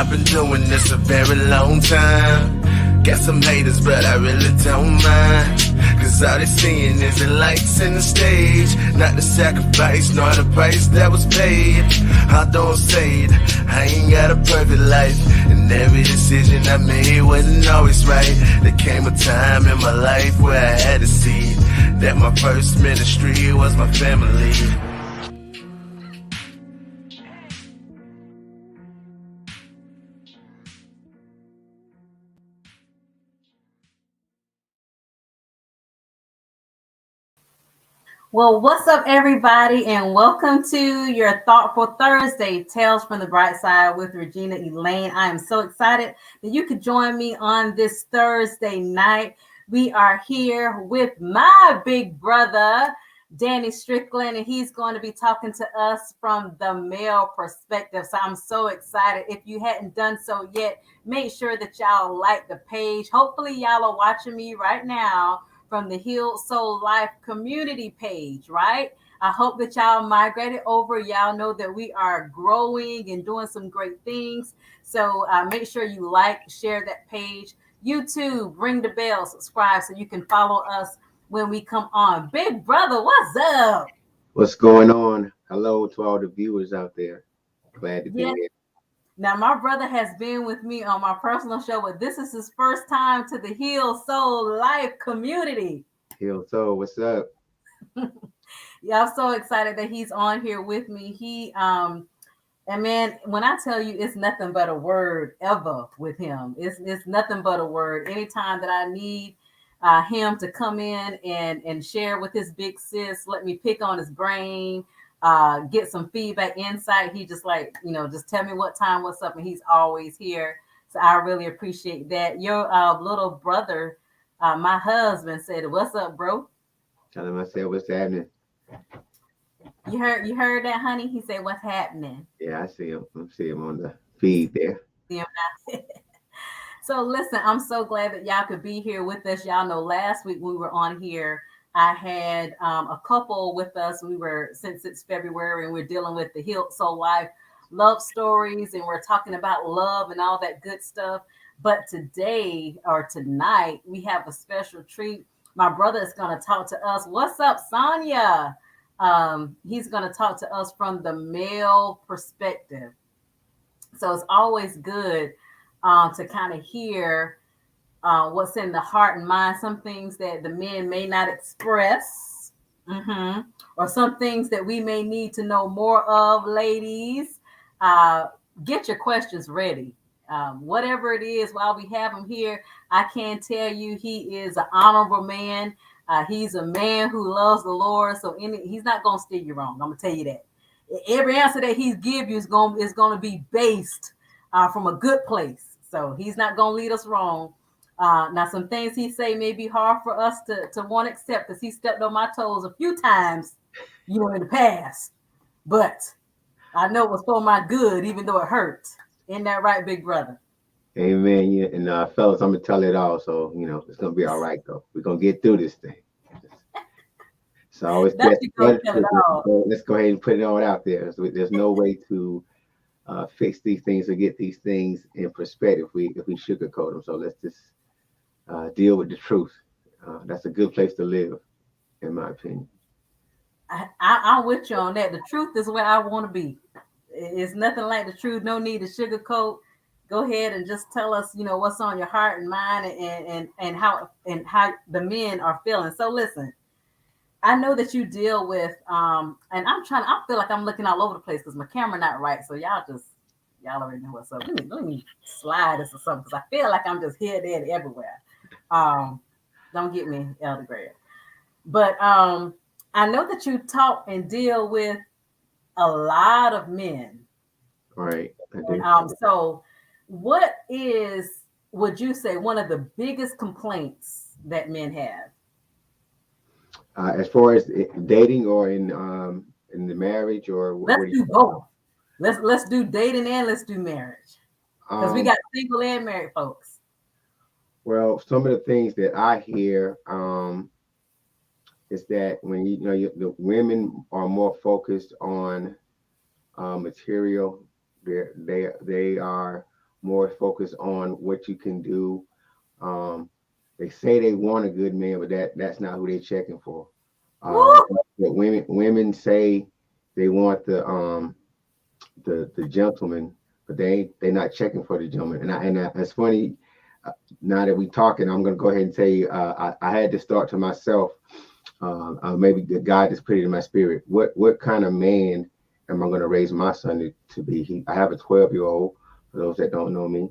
I've been doing this a very long time. Got some haters, but I really don't mind. Cause all they seeing is the lights and the stage, not the sacrifice, nor the price that was paid. I don't say it, I ain't got a perfect life, and every decision I made wasn't always right. There came a time in my life where I had to see that my first ministry was my family. Well, what's up, everybody, and welcome to your Thoughtful Thursday, Tales from the Bright Side with Regina Elaine. I am so excited that you could join me on this Thursday night. We are here with my big brother, Danny Strickland, and he's going to be talking to us from the male perspective. So I'm so excited. If you hadn't done so yet, make sure that y'all like the page. Hopefully, y'all are watching me right now from the Healed Soul Life community page, right? I hope that y'all migrated over. Y'all know that we are growing and doing some great things. So make sure you like, share that page. YouTube, ring the bell, subscribe so you can follow us when we come on. Big brother, what's up? What's going on? Hello to all the viewers out there. Glad to be here. Now, my brother has been with me on my personal show, but this is his first time to the Heal Soul Life community. Heal Soul, what's up? Yeah, I'm so excited that he's on here with me. And man, when I tell you, it's nothing but a word ever with him. It's nothing but a word. Anytime that I need him to come in and share with his big sis, let me pick on his brain, get some feedback, insight. He just like, just tell me what time, what's up, and he's always here. So I really appreciate that. Your little brother, my husband, said, "What's up, bro?" Tell him I said, "What's happening?" You heard that, honey? He said, "What's happening?" Yeah, I see him. I see him on the feed there. So listen, I'm so glad that y'all could be here with us. Y'all know last week we were on here, I had a couple with us. Since it's February, and we're dealing with the Healed Soul Life love stories, and we're talking about love and all that good stuff. But today or tonight, we have a special treat. My brother is going to talk to us. What's up, Sonia? He's going to talk to us from the male perspective. So it's always good to kind of hear what's in the heart and mind, some things that the men may not express, or some things that we may need to know more of. Ladies, get your questions ready. Whatever it is, while we have him here, I can tell you he is an honorable man. He's a man who loves the Lord, so he's not going to steer you wrong. I'm going to tell you that. Every answer that he gives you is going to be based from a good place. So he's not going to lead us wrong. Now, some things he say may be hard for us to want to accept, because he stepped on my toes a few times, in the past. But I know it was for my good, even though it hurt. Isn't that right, big brother? Amen. Yeah. And fellas, I'm gonna tell it all. So it's gonna be all right though. We're gonna get through this thing. So it's let's go ahead and put it all out there. So there's no way to fix these things or get these things in perspective if we sugarcoat them. So let's just deal with the truth. That's a good place to live, in my opinion. I'm with you on that. The truth is where I want to be. It's nothing like the truth. No need to sugarcoat. Go ahead and just tell us, what's on your heart and mind, and how the men are feeling. So listen, I know that you deal with and I feel like I'm looking all over the place because my camera not right. So y'all already know what's up. Let me slide this or something, because I feel like I'm just here, there, and everywhere. Don't get me, Elder Greg. But I know that you talk and deal with a lot of men. Right. So what would you say, one of the biggest complaints that men have? As far as dating, or in the marriage, or let's do both. Let's do dating and let's do marriage, because we got single and married folks. Well, some of the things that I hear is that when the women are more focused on material, they are more focused on what you can do. Um, they say they want a good man, but that's not who they're checking for. Woo! But women say they want the gentleman, but they're not checking for the gentleman. It's funny. Now that we talking, I'm gonna go ahead and tell you. I had this thought to myself. Maybe the God just put it in my spirit. What kind of man am I gonna raise my son to be? I have a 12-year-old. For those that don't know me,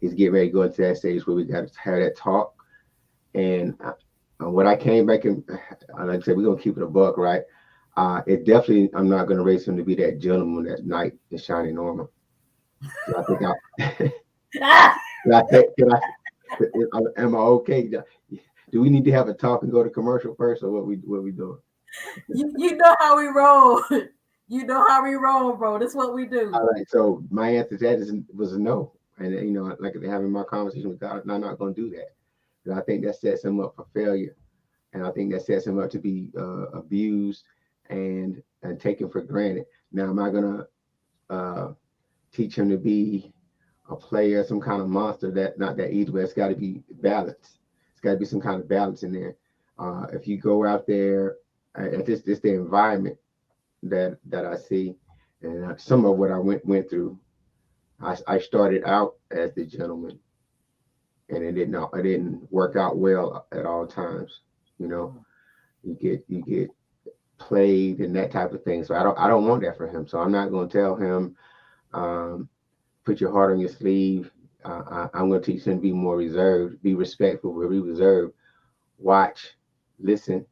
he's getting ready to go into that stage where we got to have that talk. And what I came back and like I said, we're gonna keep it a buck, right? It definitely, I'm not gonna raise him to be that gentleman, that knight in shining armor. So I think am I okay? Do we need to have a talk and go to commercial first, or what we doing? You know how we roll. You know how we roll, bro. That's what we do. All right. So my answer to that was a no. And like having my conversation with God, I'm not going to do that. Because I think that sets him up for failure, and I think that sets him up to be abused and taken for granted. Now, am I going to teach him to be a player, some kind of monster? That not that easy, but it's got to be balanced. It's got to be some kind of balance in there. If you go out there, this the environment that I see, and some of what I went through. I started out as the gentleman, and it didn't work out well at all times. You get played and that type of thing. So I don't want that for him. So I'm not going to tell him, put your heart on your sleeve. I'm going to teach him to be more reserved, be respectful, be reserved, watch, listen,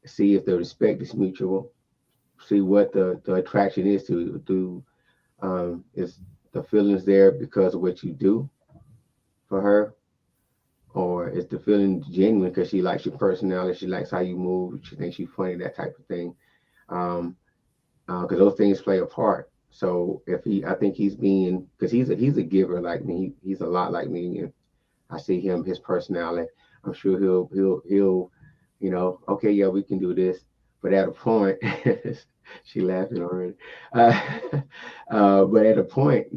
see if the respect is mutual, see what the attraction is to is the feelings there because of what you do for her, or is the feeling genuine because she likes your personality, she likes how you move, she thinks you funny, that type of thing. Because those things play a part. So I think he's being, because he's a giver like me. He's a lot like me, and I see his personality. I'm sure he'll okay, yeah, we can do this. But at a point, she laughing already. But at a point,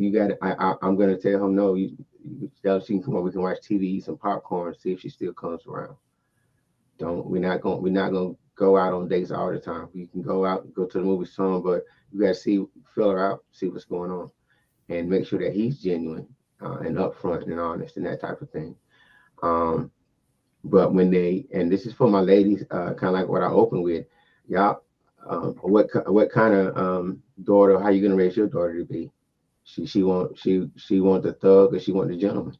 I'm gonna tell him no. She can come on. We can watch TV, eat some popcorn, see if she still comes around. We're not gonna go out on dates all the time. We can go out, go to the movie some, but you gotta feel her out, see what's going on, and make sure that he's genuine and upfront and honest and that type of thing. But and this is for my ladies, kind of like what I opened with, y'all. What kind of daughter? How you gonna raise your daughter to be? She want the thug, or she want the gentleman,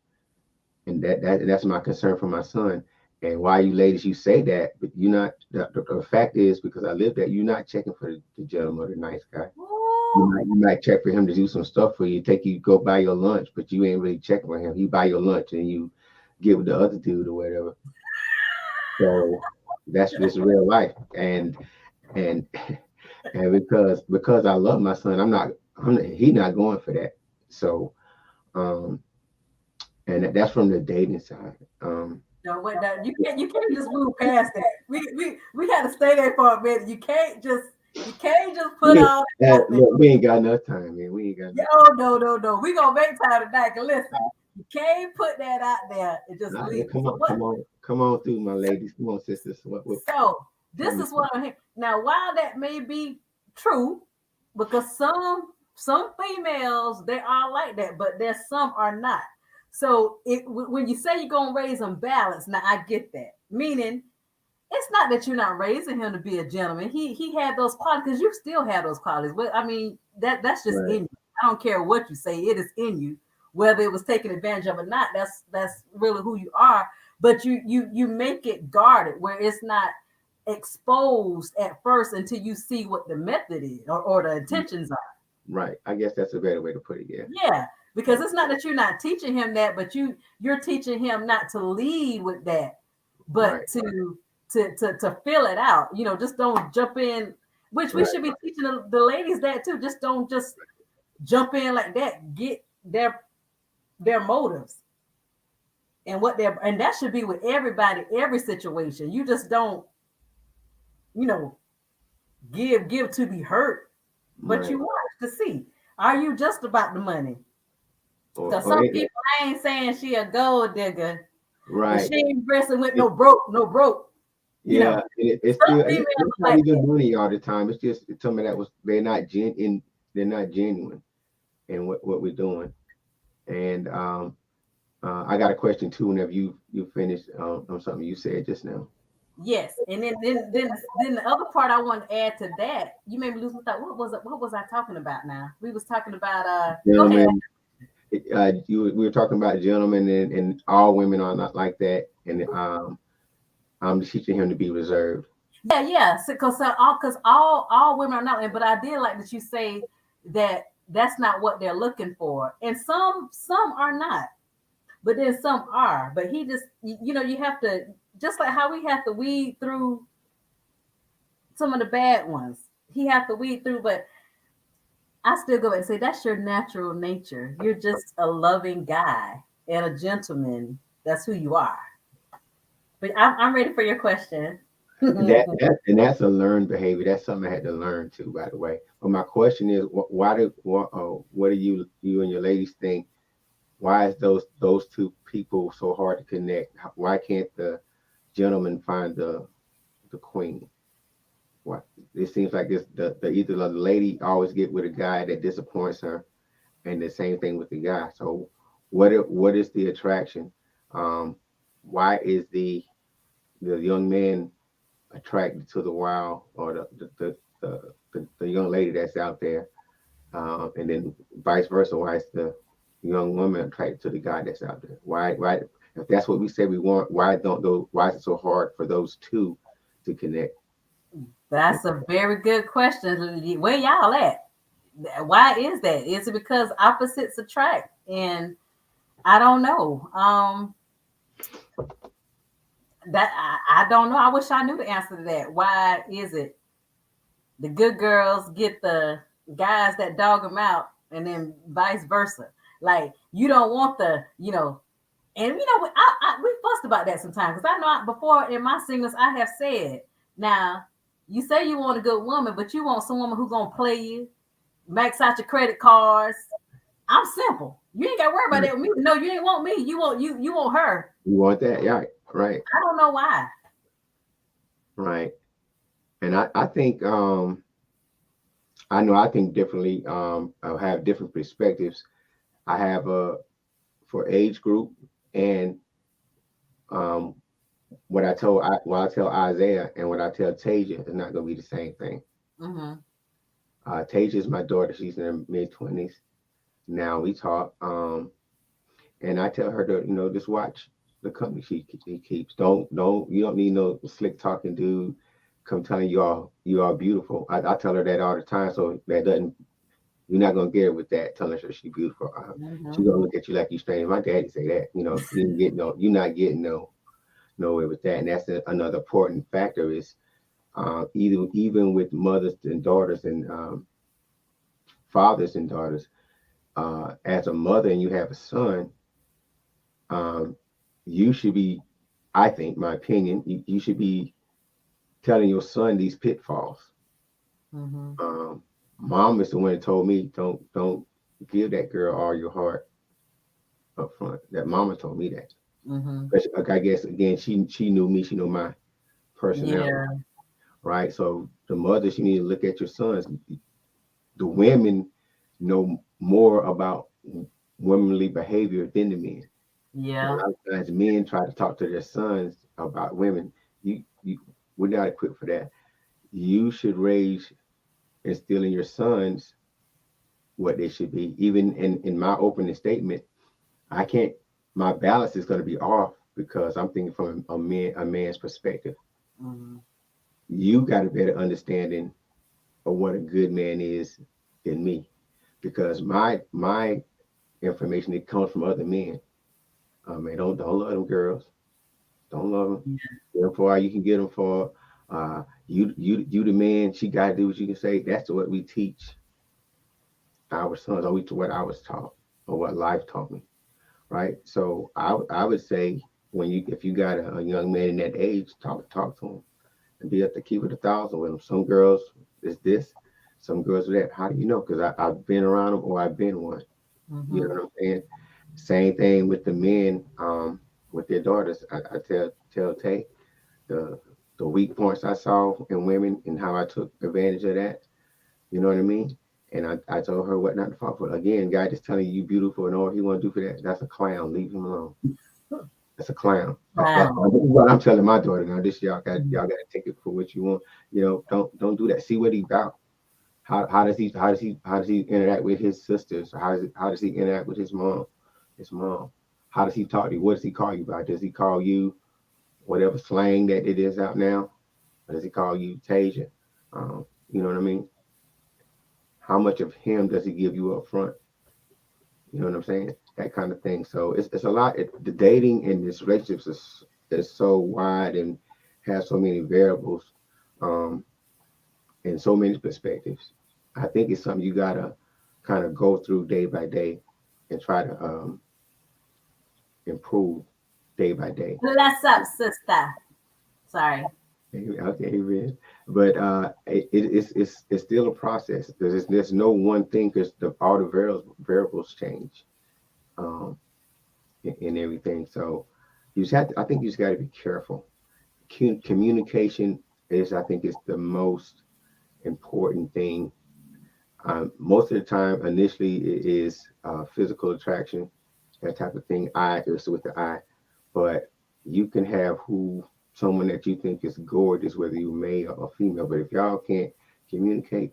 and that's my concern for my son. And why you ladies, you say that, but you're not. The fact is, because I live that, you're not checking for the gentleman or the nice guy. You might check for him to do some stuff for you, go buy your lunch, but you ain't really checking for him. He buy your lunch and you get with the other dude or whatever. So that's just real life, and because I love my son, he's not going for that. So, and that's from the dating side. No, wait, you can't just move past that. We got to stay there for a minute. You can't just put all that. Look, we ain't got enough time, man. We ain't got enough time. No. We gonna make time tonight. Listen, you can't put that out there and just leave. Come on through, my ladies. Come on, sisters. So this is what I'm hearing. Now, while that may be true, because some females, they are like that, but there's some are not. So when you say you're gonna raise them balanced, now I get that. Meaning, it's not that you're not raising him to be a gentleman. He had those qualities, because you still have those qualities. But I mean, that's just in you. I don't care what you say, it is in you. Whether it was taken advantage of or not, that's really who you are. But you make it guarded, where it's not exposed at first until you see what the method is or the intentions are. Right. I guess that's a better way to put it. Yeah. Yeah. Because it's not that you're not teaching him that, but you're teaching him not to lead with that, but to fill it out. Just don't jump in, which we should be teaching the ladies that too. Just don't jump in like that. Get their motives and and that should be with everybody, every situation. You just don't, give to be hurt, but you watch to see, are you just about the money? So some people, I ain't saying she a gold digger, right. but she ain't wrestling with no broke. You Yeah, know, it's some still females it's are not like even that. money all the time. It's just some of that was they're not genuine in what we're doing. And I got a question too. Whenever you finish on something you said just now. Yes, and then the other part I want to add to that, you made me lose my thought. What was I talking about now? We was talking about go ahead. Gentlemen, we were talking about gentlemen, and all women are not like that. And I'm teaching him to be reserved. Yeah. So, cause all women are not, but I did like that you say that that's not what they're looking for, and some are not, but then some are. But he just you have to, just like how we have to weed through some of the bad ones. He have to weed through, but I still go back and say that's your natural nature. You're just a loving guy and a gentleman. That's who you are. But I'm ready for your question. And that's a learned behavior. That's something I had to learn too, by the way. But my question is, what do you and your ladies think? Why is those two people so hard to connect? Why can't the gentleman find the queen? Why it seems like this the either the lady always get with a guy that disappoints her, and the same thing with the guy. So what is the attraction? Why is the young man attracted to the wild, or the young lady that's out there, and then vice versa? Why is the young woman attracted to the guy that's out there? Why if that's what we say we want, why is it so hard for those two to connect? That's a very good question. Where y'all at? Why is that? Is it because opposites attract? And I don't know. That I don't know. I wish I knew the answer to that. Why is it the good girls get the guys that dog them out, and then vice versa? Like you don't want and we fussed about that sometimes because I know before in my singles I have said, now you say you want a good woman, but you want some woman who gonna play you, max out your credit cards. I'm simple. You ain't got to worry about that with me. No, you ain't want me. You want her. You want that? Yeah, right, I don't know why. right. And I think I think differently. I have different perspectives. I have a for age group, and um, what I tell Isaiah and what I tell Tasia is not going to be the same thing. Mm-hmm. Tasia is my daughter. She's in her mid-20s. Now we talk, and I tell her to just watch the company she keeps. You don't need no slick talking dude come telling you all beautiful. I tell her that all the time, so that doesn't you're not gonna get her with that telling her she's beautiful. Mm-hmm. She's gonna look at you like you strange. My daddy say that. You're not getting nowhere with that. And that's another important factor is even with mothers and daughters and fathers and daughters. As a mother and you have a son, um, you should be, I think, my opinion, you should be telling your son these pitfalls. Mm-hmm. Mom is the one that told me don't give that girl all your heart up front. That mama told me that. Mm-hmm. But I guess again, she knew me, she knew my personality, Yeah. right? So the mothers, you need to look at your sons. The women know more about womanly behavior than the men. And a Yeah. lot of times men try to talk to their sons about women. We're not equipped for that. You should instill in your sons what they should be. Even in my opening statement, I can't. My balance is going to be off because I'm thinking from a man's perspective. Mm-hmm. You got a better understanding of what a good man is than me, because my information it comes from other men. Man, don't love them girls. Don't love them. Get them for all you can get them for. You the man. She got to do what you can say. That's what we teach our sons, or what I was taught, or what life taught me. Right. So I would say if you got a young man in that age, talk to him and be at the keep it 1,000 with them. Some girls is this, some girls are that. How do you know? Because I've been around them or I've been one. You know what I'm saying? Same thing with the men, with their daughters. I tell Tay the weak points I saw in women and how I took advantage of that. You know what I mean? And I told her what not to fall for. Again, guy just telling you beautiful and all he want to do for that, that's a clown. Leave him alone. That's a clown. That's Wow. what I'm telling my daughter now. This y'all got to take it for what you want. You know, don't do that. See what he about. How does he interact with his sisters? How does he interact with his mom? His mom. How does he talk to you? What does he call you by? Does he call you whatever slang that it is out now? Or does he call you Tasia? You know what I mean? How much of him does he give you up front? You know what I'm saying? That kind of thing. So it's a lot. The dating and this relationships is so wide and has so many variables, um, and so many perspectives. I think it's something you gotta kind of go through day by day and try to improve day by day. Bless up, sister. Sorry. Okay, man. But it's still a process. There's no one thing because all the variables change, um, and everything. So you just have to, I think you just got to be careful. Communication is, I think, is the most important thing. Most of the time, initially, it is physical attraction, that type of thing. Eye is with the eye, but you can have someone that you think is gorgeous, whether you male or female. But if y'all can't communicate,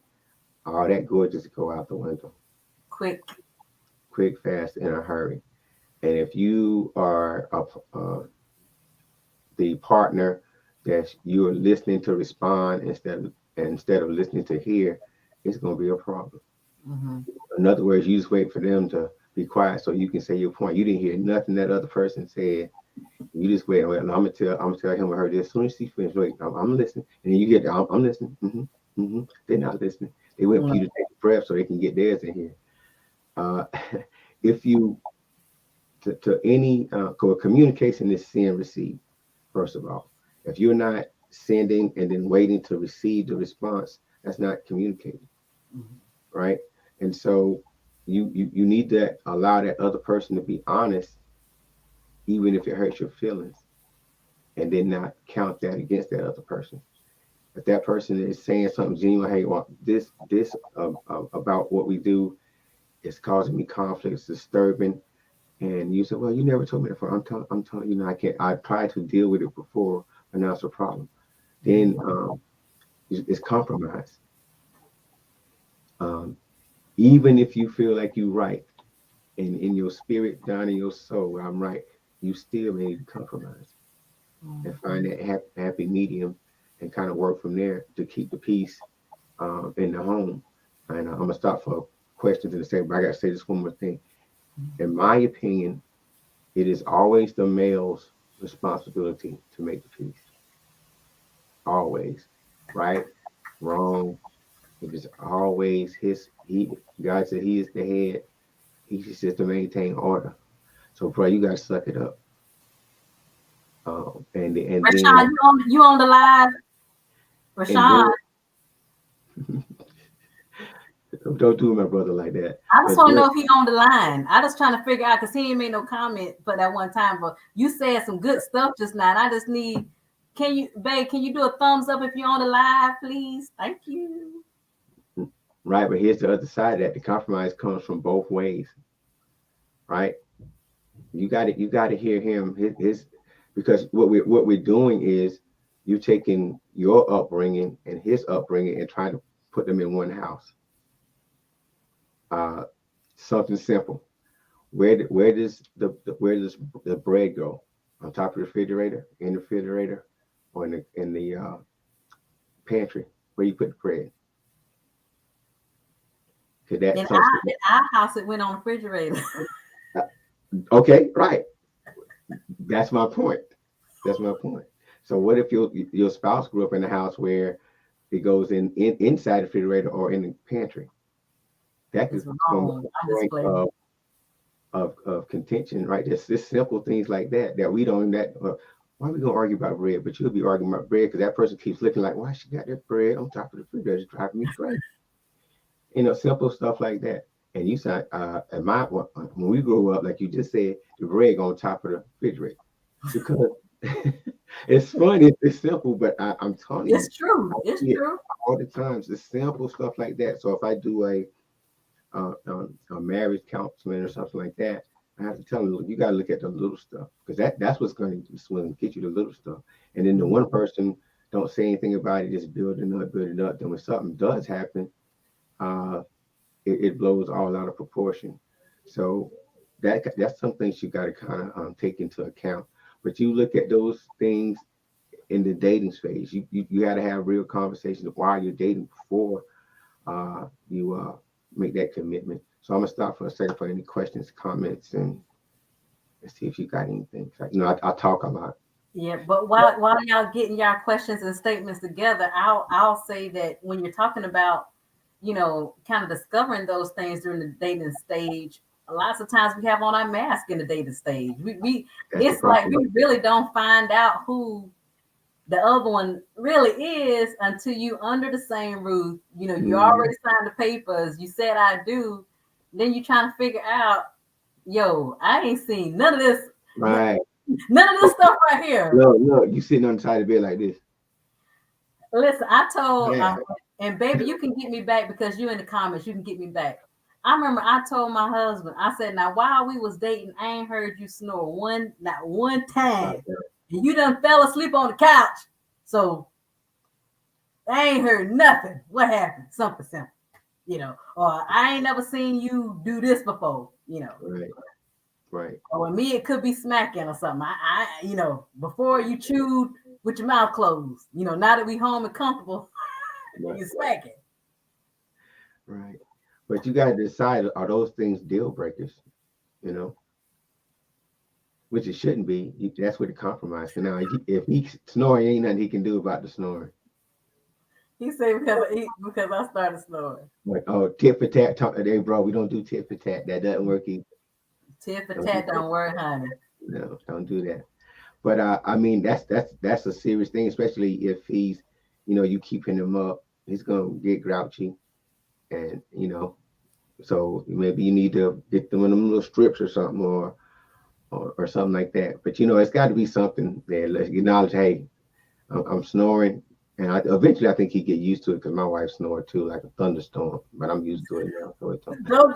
all that gorgeous go out the window, Quick. quick, fast, in a hurry. And if you are the partner that you're listening to respond instead of listening to hear, it's going to be a problem. Mm-hmm. In other words, you just wait for them to be quiet so you can say your point. You didn't hear nothing that other person said. You just wait. Well, I'm gonna tell him or her this. As soon as she finished, wait, I'm listening, and then you get, I'm listening. They're not listening. They wait for you to take a breath so they can get theirs in here. Uh, if you to any communication is send receive. First of all, if you're not sending and then waiting to receive the response, that's not communicating, right? And so you need to allow that other person to be honest, even if it hurts your feelings, and then not count that against that other person. If that person is saying something genuine, hey, well, this about what we do is causing me conflict, it's disturbing, and you say, well, you never told me that before. I'm telling you now, I can't. I tried to deal with it before, but now it's a problem. Then it's compromise. Um, Even if you feel like you're right, and in your spirit, down in your soul, I'm right, you still need to compromise and find that happy medium and kind of work from there to keep the peace in the home. And I'm gonna stop for questions in a second, but I gotta say this one more thing. In my opinion, it is always the male's responsibility to make the peace. Always, right, wrong. It is always his. God said he is the head. He's just to maintain order. So, bro, you gotta suck it up. And then Rashawn, you on the live? and Rashawn, then don't do my brother like that. I just But want to then, know if he on the line. I just trying to figure out because he ain't made no comment for that one time. But you said some good stuff just now. And I just need, can you do a thumbs up if you're on the live, please? Thank you. right, but here's the other side of that. The compromise comes from both ways, right? You got to hear him. His because what we're doing is you taking your upbringing and his upbringing and trying to put them in one house. Uh, Something simple. Where does the bread go? On top of the refrigerator, in the refrigerator, or in the pantry? Where you put the bread? Could that In some our house, it went on the refrigerator. okay, right. That's my point. That's my point. So what if your spouse grew up in a house where it goes inside the refrigerator or in the pantry? That It's could become wrong. a I'm just point playing. of contention, right? Just simple things like that we don't that. Why are we gonna argue about bread? But you'll be arguing about bread because that person keeps looking like, why she got that bread on top of the refrigerator? It's driving me crazy. Simple stuff like that. And you said, when we grew up, like you just said, the bread on top of the refrigerator. Because it's funny, it's simple, but I'm telling you, It's true. I It's see it true. all the times. It's simple stuff like that. So if I do a marriage counseling or something like that, I have to tell them, look, you got to look at the little stuff because that's what's going to get you the little stuff. And then the one person don't say anything about it, just building up. Then when something does happen, uh, it blows all out of proportion. So that's some things you got to kind of take into account. But you look at those things in the dating phase. You got to have real conversations while you're dating before you make that commitment. So I'm gonna stop for a second for any questions, comments, and let's see if you got anything. I talk a lot. Yeah, but while y'all getting y'all questions and statements together, I'll say that when you're talking about, kind of discovering those things during the dating stage, lots of times we have on our mask in the dating stage. We That's the it's like problem. we really don't find out who the other one really is until you under the same roof. You Mhm. already signed the papers. You said I do. Then you trying to figure out, yo, I ain't seen none of this, Right. none of this stuff right here. Look, you sitting on the side of the bed like this. Listen, I told, Yeah. and baby, you can get me back because you in the comments. You can get me back. I remember I told my husband, I said, now while we was dating, I ain't heard you snore not one time. And you done fell asleep on the couch. So I ain't heard nothing. What happened? Something simple, or I ain't never seen you do this before. Right. Right. Or with me, it could be smacking or something. Before you chewed with your mouth closed, now that we home and comfortable, Right. you smacking. Right. But you got to decide, are those things deal breakers? You know, which it shouldn't be. That's where the compromise. So now, if he's snoring, ain't nothing he can do about the snoring. He said because I started snoring. Like, oh, tit for tat. Talk today, bro. We don't do tit for tat. That doesn't work either. Tit for Don't do tat that. don't work, honey. No, don't do that. But I mean, that's a serious thing, especially if he's, you keeping him up, he's gonna get grouchy, and so maybe you need to get them in them little strips or something, or something like that. But it's got to be something there. Let's acknowledge, hey, I'm snoring, and eventually I think he get used to it because my wife snored too, like a thunderstorm. But I'm used to it now, so it's okay. Don't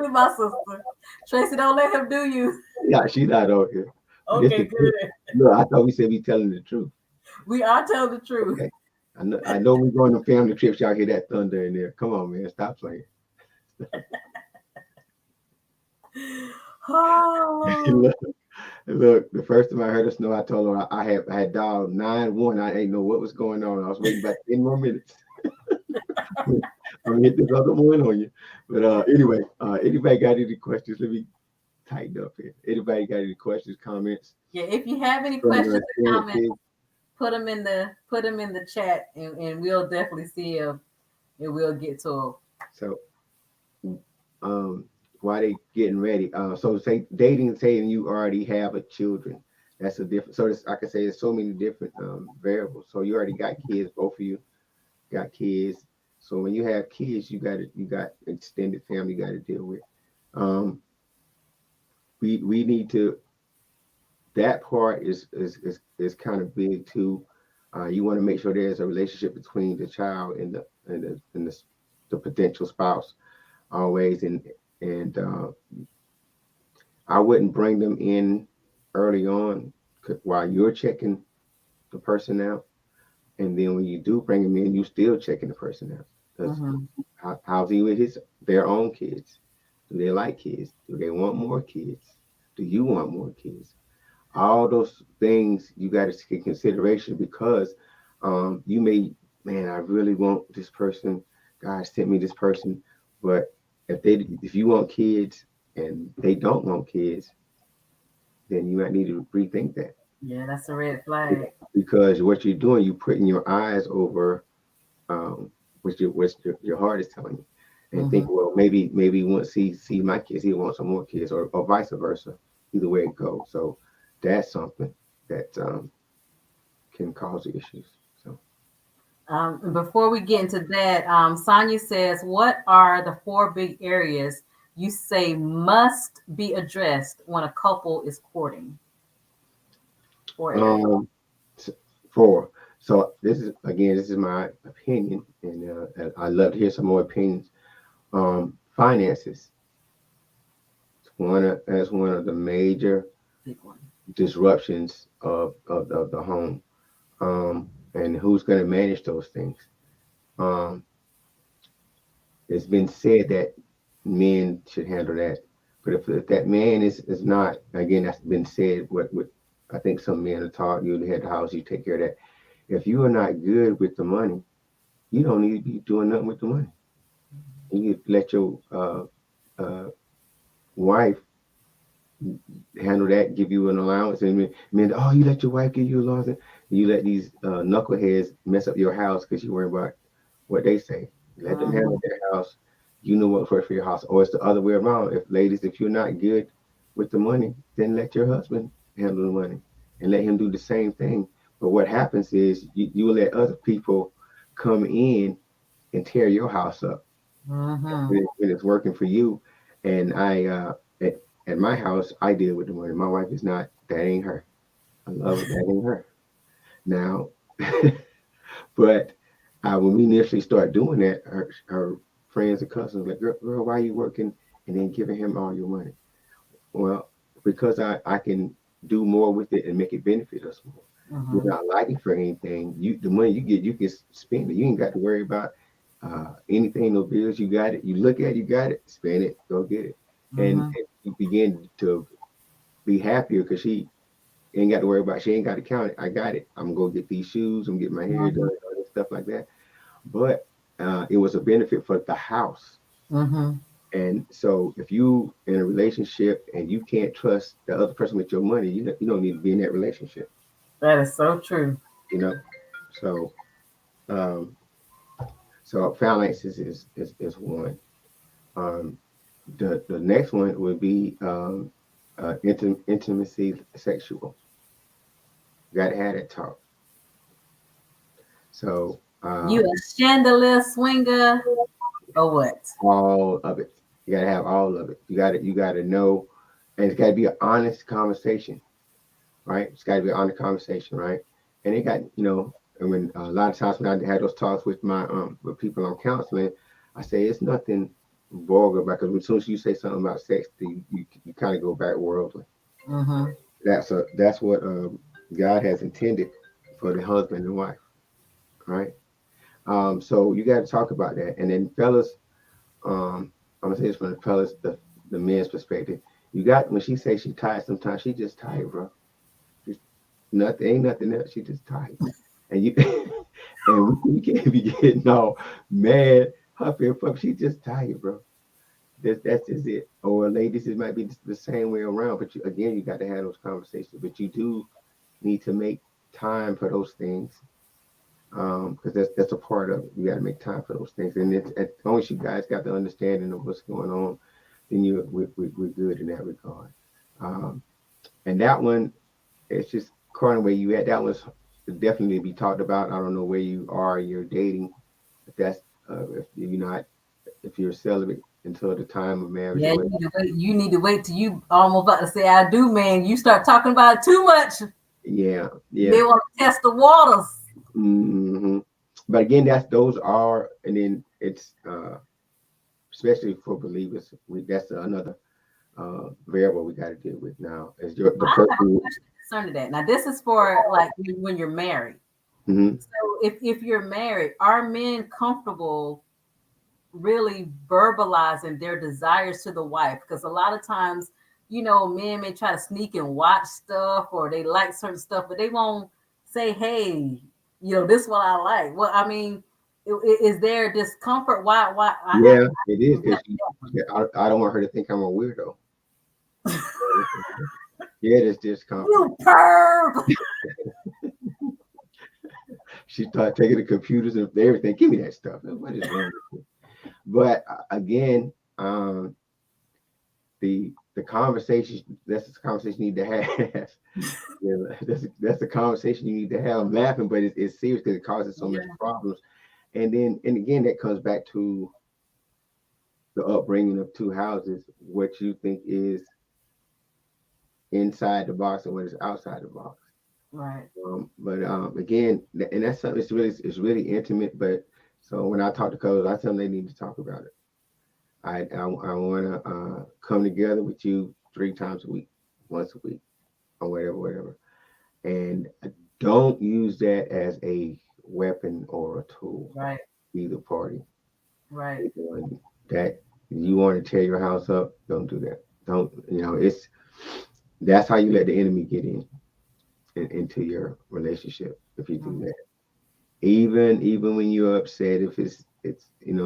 do my sister. Tracy, don't let him do you. Yeah, she's not over here. But it's Okay, the truth. good. No, I thought we said we telling the truth. We are telling the truth. Okay. I know we going on family trips. Y'all hear that thunder in there. Come on, man. Stop playing. Oh, look, look, the first time I heard of snow, I told her I had dialed 911. I didn't know what was going on. I was waiting about 10 more minutes. I'm gonna hit this other one on you. But anyway, anybody got any questions? Let me tighten up here. Anybody got any questions, comments yeah. If you have any from your questions or comments, experiences? put them in the chat, and we'll definitely see them, and we'll get to them. So um while they getting ready, so say dating, saying you already have a children, that's a different. So I can say there's so many different variables. So you already got kids, both of you got kids. So when you have kids, you got extended family you got to deal with. Um, we need to, that part is kind of big too. You want to make sure there's a relationship between the child and the potential spouse always, and I wouldn't bring them in early on while you're checking the person out, and then when you do bring them in, you still checking the person out because Mhm. how's he with their own kids? Do they like kids? Do they want more kids? Do you want more kids? All those things you got to take consideration because you may, man, I really want this person. God sent me this person, but if you want kids and they don't want kids, then you might need to rethink that Yeah, that's a red flag. because what you're doing, you're putting your eyes over what your heart is telling you, and think, Hmm. well, maybe once he see my kids, he wants some more kids, or vice versa. Either way it goes. So that's something that can cause issues. So Before we get into that, Sonia says, "What are the four big areas you say must be addressed when a couple is courting? Um, four. So this is my opinion, and I love to hear some more opinions. Finances. That's one of the major Big one. disruptions of the home. And who's going to manage those things? Um, it's been said that men should handle that, but if that man is not, again, that's been said. What I think some men are taught: you head the house, you take care of that. If you are not good with the money, you don't need to be doing nothing with the money. You let your uh, wife handle that, give you an allowance, and men, oh, you let your wife give you allowance, and you let these knuckleheads mess up your house because you worry about what they say. Let them handle their house. You know what's right for your house, or it's the other way around. If you're not good with the money, then let your husband handle the money and let him do the same thing. But what happens is you will let other people come in and tear your house up when it's working for you. And at my house, I deal with the money. My wife is not. That ain't her. I love her. That ain't her. Now, but when we initially start doing that, her friends and cousins like, girl, why are you working and then giving him all your money? Well, because I can do more with it and make it benefit us more. You're not liking for anything. The money you get, you can spend it. You ain't got to worry about anything, no bills. You got it. You look at it, you got it, spend it, go get it. And you begin to be happier because she ain't got to worry about, she ain't got to count it. I got it. I'm going to go get these shoes. I'm getting my hair done, and stuff like that. But it was a benefit for the house. And so if you in a relationship and you can't trust the other person with your money, you don't need to be in that relationship. That is so true. You know, so um, so finances is one. Um, the next one would be intimacy, sexual. Got to have that talk. So You a chandelier swinger or what? all of it. You got to have all of it. You got to know, and it's got to be an honest conversation, right? It's got to be an honest conversation, right? And it got, and when a lot of times when I had those talks with my with people I'm counseling, I say it's nothing vulgar about, because as soon as you say something about sex, you kind of go back worldly. That's what God has intended for the husband and wife, right? So you got to talk about that, and then fellas, I'm gonna say this from the fellas, the men's perspective. You got, when she says she tired, sometimes she just tired, bro. Nothing, ain't nothing else. She just tired, and you and we can't be getting all mad, huffy and puffy. She just tired, bro. That's just it. Or ladies, it might be the same way around. But you got to have those conversations. But you do need to make time for those things, because that's a part of it. You got to make time for those things, and as long as you guys got the understanding of what's going on, then we're good in that regard. And that one, it's just according where you at. That one's definitely be talked about. I don't know where you are, you're dating, if that's if you're celibate until the time of marriage. Yeah, you need to wait till you almost about to say I do, man. You start talking about it too much. Yeah. They want to test the waters. But again, those are, and then it's especially for believers, that's another variable we got to deal with now. Is the person concerned to that? Now, this is for like when you're married. So if you're married, are men comfortable really verbalizing their desires to the wife? Because a lot of times, men may try to sneak and watch stuff, or they like certain stuff, but they won't say, hey, this is what I like. Well, I mean, is there discomfort? Why? Yeah, it is, because I don't want her to think I'm a weirdo. Yeah, there's discomfort. You perv. She started taking the computers and everything. Give me that stuff. What is wrong with you? But again, the conversation, that's the conversation you need to have. That's the conversation you need to have. I'm laughing, but it's serious because it causes so many problems. And again, that comes back to the upbringing of two houses, what you think is inside the box and what is outside the box. Right. But again, and that's something. It's really intimate. But so when I talk to couples, I tell them they need to talk about it. I want to come together with you 3 times a week, once a week, or whatever, and don't use that as a weapon or a tool. Right. Either party. Right. That you want to tear your house up, don't do that. Don't it's that's how you let the enemy get into your relationship if you do that. Even when you're upset, if it's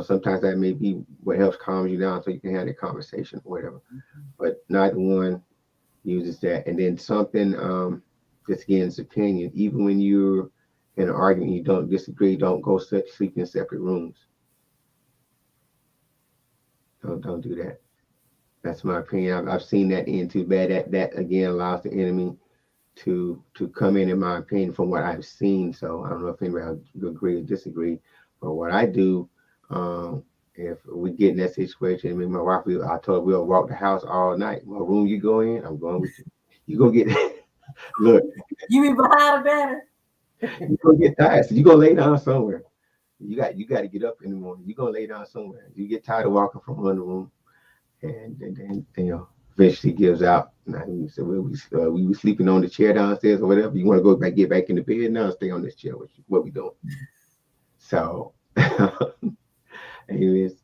sometimes that may be what helps calm you down so you can have the conversation or whatever. But neither one uses that. And then something just again it's opinion. Even when you're in an argument, you don't disagree, don't go sleep in separate rooms. Don't do that. That's my opinion. I've seen that end too bad. That again allows the enemy to come in my opinion, from what I've seen. So I don't know if anybody will agree or disagree. But what I do, if we get in that situation, me and my wife, I told her we'll walk the house all night. What room you go in, I'm going with you. You gonna get look. You be behind a banner. You gonna get tired. So you gonna lay down somewhere. You got to get up in the morning. You gonna lay down somewhere. You get tired of walking from one room, and then eventually gives out. And we said we were sleeping on the chair downstairs or whatever. You want to go back, get back in the bed now, stay on this chair. What we doing? So, anyways,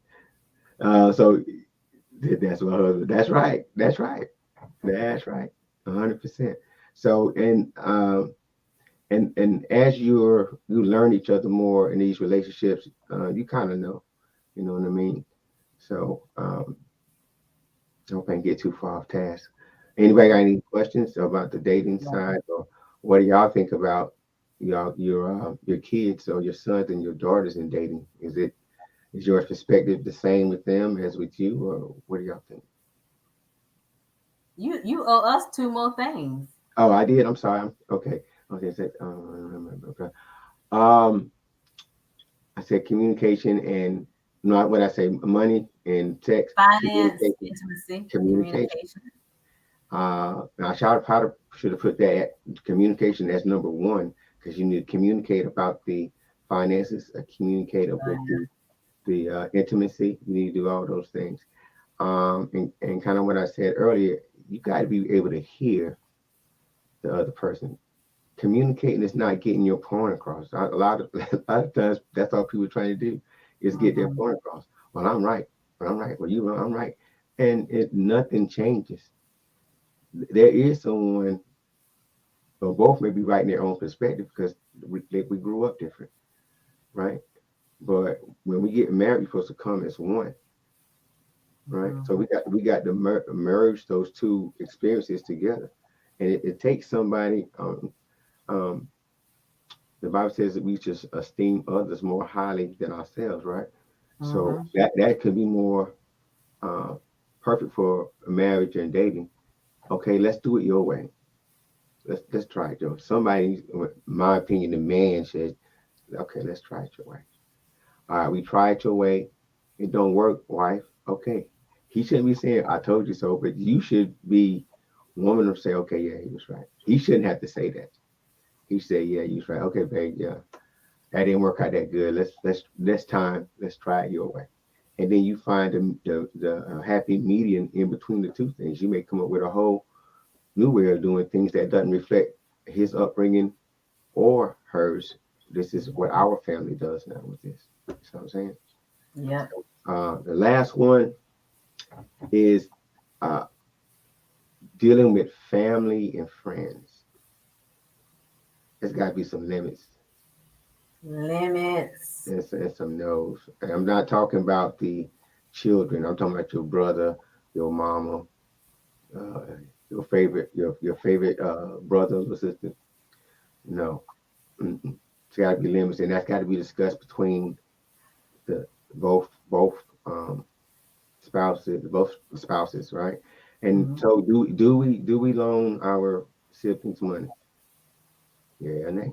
so that's my husband. That's right. 100%. So and as you learn each other more in these relationships, you kind of know, you know what I mean. So I hope I didn't get too far off task. Anybody got any questions about the dating side, or what do y'all think about your kids or your sons and your daughters in dating? Is your perspective the same with them as with you, or what do y'all think? You owe us 2 more things. Oh, I did. I'm sorry. Okay. Okay. Okay. Um, I said communication and not what I say, money and text. Finance, intimacy, communication. I should have put that communication as number one, because you need to communicate about the finances, communicate with the intimacy. You need to do all those things. And kind of what I said earlier, you got to be able to hear the other person. Communicating is not getting your point across. A lot of times, that's all people are trying to do is get their point across. Well, I'm right. Well, I'm right. Well, you wrong. I'm right. And nothing changes. There is someone, or both may be right in their own perspective, because we grew up different, right? But when we get married, we're supposed to come as one, right? So we got to merge those two experiences together, and it takes somebody. The Bible says that we just esteem others more highly than ourselves, right? So that could be more perfect for marriage and dating. Okay, let's do it your way. Let's try it, Joe. Somebody, in my opinion, the man said, okay, let's try it your way. All right, we try it your way. It don't work, wife. Okay. He shouldn't be saying, I told you so, but you should be woman to say, okay, yeah, he was right. He shouldn't have to say that. He said, yeah, you was right. Okay, babe, yeah. That didn't work out that good. Let's try it your way. And then you find the happy median in between the two things. You may come up with a whole new way of doing things that doesn't reflect his upbringing or hers. This is what our family does now with this. You know what I'm saying? Yeah. The last one is dealing with family and friends. There's got to be some limits. Limits. And some no's. And I'm not talking about the children. I'm talking about your brother, your mama, your favorite brother or sister. No, it's got to be limits, and that's got to be discussed between the both spouses, right? And so, do we loan our siblings money? Yeah or nay?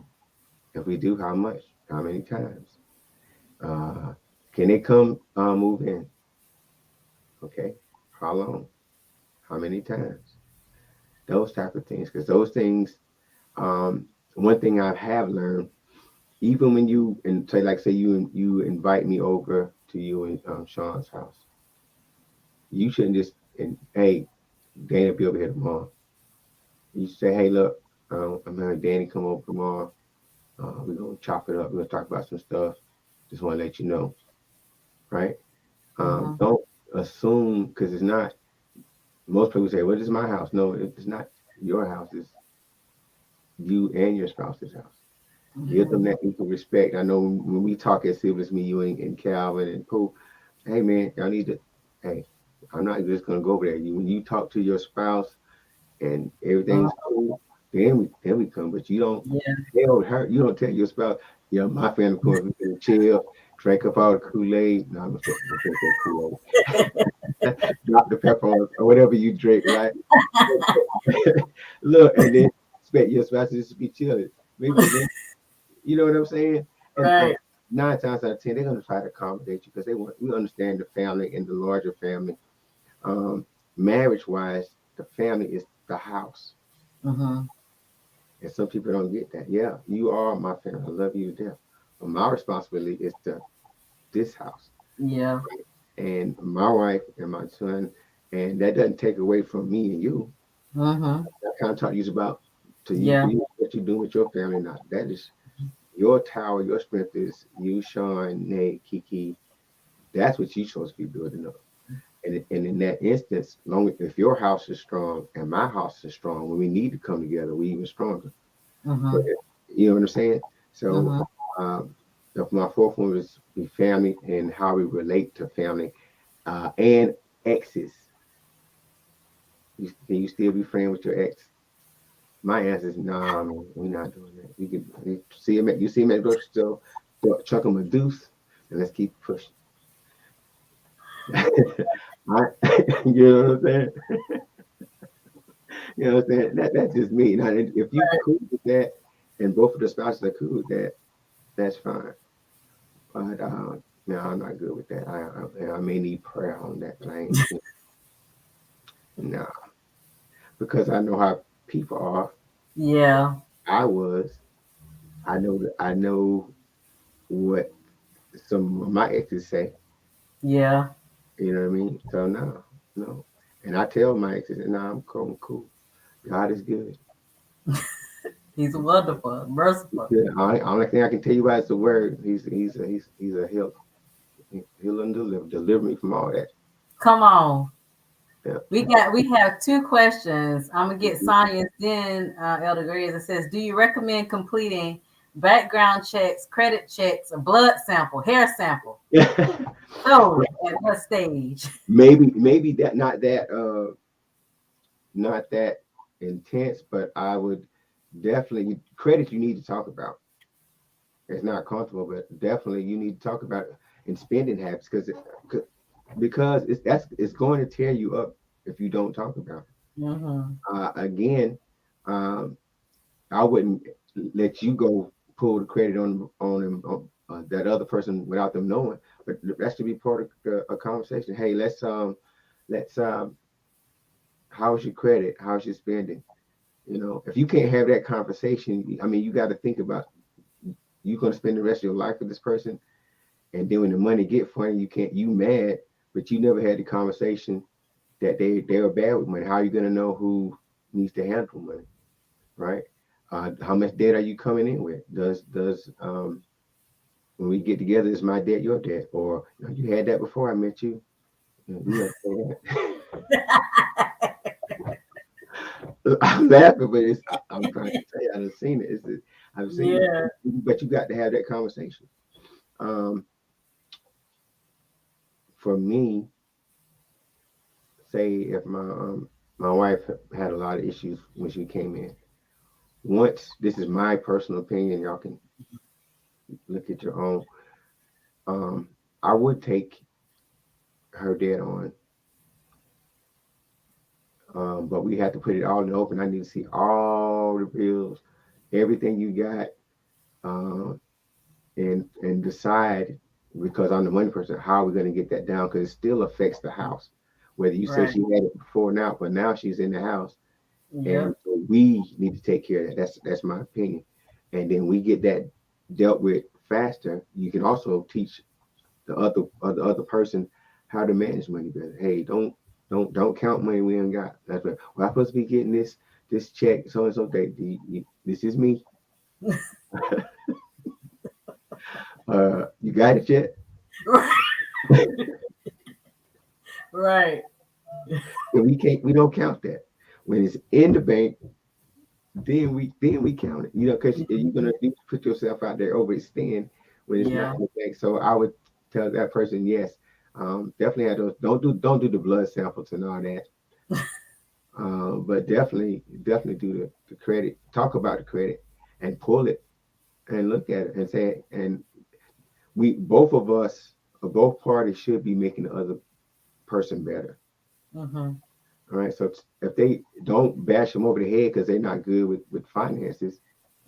If we do, how much? How many times? Can they come move in? Okay, how long? How many times? Those type of things, because those things. One thing I have learned, even when you and say you invite me over to you and Sean's house, you shouldn't just and hey, Danny will be over here tomorrow. You say, hey, look, I'm having Danny come over tomorrow. We're gonna chop it up. We're gonna talk about some stuff. Just want to let you know, right? Mhm. Don't assume because it's not. Most people say, "Well, this is my house." No, it's not your house. It's you and your spouse's house. Give them Mhm. that equal respect. I know when we talk as siblings, me, you, and Calvin and Pooh, hey man, y'all need to. Hey, I'm not just gonna go over there. You when you talk to your spouse and Mhm. everything's cool, then we come. But you don't Yeah. tell her. You don't tell your spouse. Yeah, my family comes. We can chill, drink up all the Kool-Aid. No, I'm gonna say Kool-Aid. Dr. Pepper or whatever you drink, right? Look, and then expect your spouse to just be chilling. Maybe then, you know what I'm saying? And Right. 9 times out of 10, they're gonna try to accommodate you because we understand the family and the larger family. Um, Marriage wise, the family is the house. Mhm. And some people don't get that. Yeah, you are my family. I love you to death. But my responsibility is to this house Yeah. and my wife and my son. And that doesn't take away from me and you. Mhm. That kind of talk you about to you, Yeah. what you do with your family. Not that is your tower, your strength is you, Sean, Nate, Kiki. That's what you're supposed to be building up. And in that instance, long if your house is strong and my house is strong, when we need to come together, we even stronger. But Mhm. you know what I'm saying? So Mhm. um, my fourth one was be family and how we relate to family and exes. Can you still be friends with your ex? My answer is nah, man, we're not doing that. We see him at you see him at the grocery store, chuck him a deuce, and let's keep pushing. You know what I'm saying? You know what I'm saying? That's just me. Now, if you cool with that, and both of the spouses are cool with that, that's fine. But no, I'm not good with that. I may need prayer on that, but I ain't. No, because I know how people are. Yeah. I was. I know that. I know what some of my exes say. Yeah. You know what I mean? So no, no. And I tell my exes, no, I'm cool. I'm cool. God is good. He's wonderful, merciful. Yeah, only thing I can tell you about is the word. He's a healer. Heal and deliver me from all that. Come on. Yeah. We have two questions. I'm gonna get Mhm. Sonia's then Elder Graves. It says, do you recommend completing background checks, credit checks, a blood sample, hair sample? So at what stage? Maybe that not that intense, but I would definitely credit you need to talk about. It's not comfortable, but definitely you need to talk about it and spending habits because it's going to tear you up if you don't talk about it. Mm-hmm. Again, um, I wouldn't let you go pull the credit on that other person without them knowing. But that should be part of a conversation. Hey, let's how's your credit? How's your spending? You know, if you can't have that conversation, I mean, you got to think about you're going to spend the rest of your life with this person, and then when the money get funny, you mad, but you never had the conversation that they were bad with money. How are you going to know who needs to handle money, right? How much debt are you coming in with? Does when we get together, is my debt your debt, or you had that before I met you? We never say that. I'm laughing, but I'm trying to tell you, I've seen it. I've seen it, Yeah. but you got to have that conversation. Um, for me, say if my wife had a lot of issues when she came in. Once this is my personal opinion, y'all can look at your own. Um, I would take her debt on, but we had to put it all in the open. I need to see all the bills, everything you got, um, and decide because I'm the money person how we're going to get that down because it still affects the house. Whether you say Right. she had it before now, but now she's in the house, and Yep. so we need to take care of that. That's my opinion. And then we get that dealt with faster. You can also teach the other person how to manage money better. Hey, don't count money we ain't got. That's right. Well, I'm supposed to be getting this check so and so day. This is me. You got it yet? Right. And we don't count that. When it's in the bank, then we count it. Because you're gonna put yourself out there overextend when it's not Yeah. in the bank. So I would tell that person, yes, definitely have those. Don't do the blood samples and all that. But definitely do the credit. Talk about the credit and pull it and look at it and say, and we both of us or both parties should be making the other person better. Mm-hmm. All right. So if they don't bash them over the head because they're not good with finances